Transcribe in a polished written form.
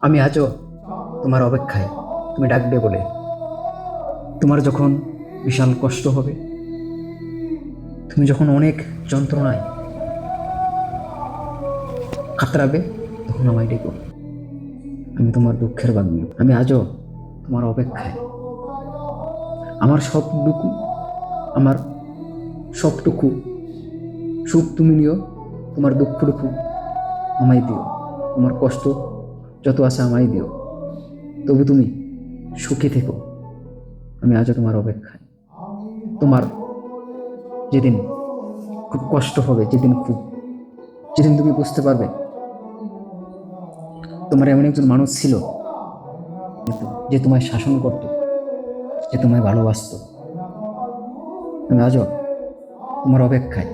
আমি আজও তোমার অপেক্ষায়, তুমি ডাকবে বলে। তোমার যখন বিশাল কষ্ট হবে, তুমি যখন অনেক যন্ত্রণায় কাতরাবে, তখন আমায় ডেকো। আমি তোমার দুঃখের বাগ্মী। আমি আজও তোমার অপেক্ষায়। আমার সবটুকু, আমার সবটুকু সুখ তুমি নিও, তোমার দুঃখটুকু আমায় দিও। তোমার কষ্ট যত আছে আমায় দিও, তবু তুমি সুখী থেকো। আমি আজও তোমার অপেক্ষায়। তোমার যেদিন খুব কষ্ট হবে, যেদিন তুমি বুঝতে পারবে তোমার এমন একজন মানুষ ছিল যে তোমায় শাসন করত, যে তোমায় ভালোবাসতো। আমি আজও তোমার অপেক্ষায়।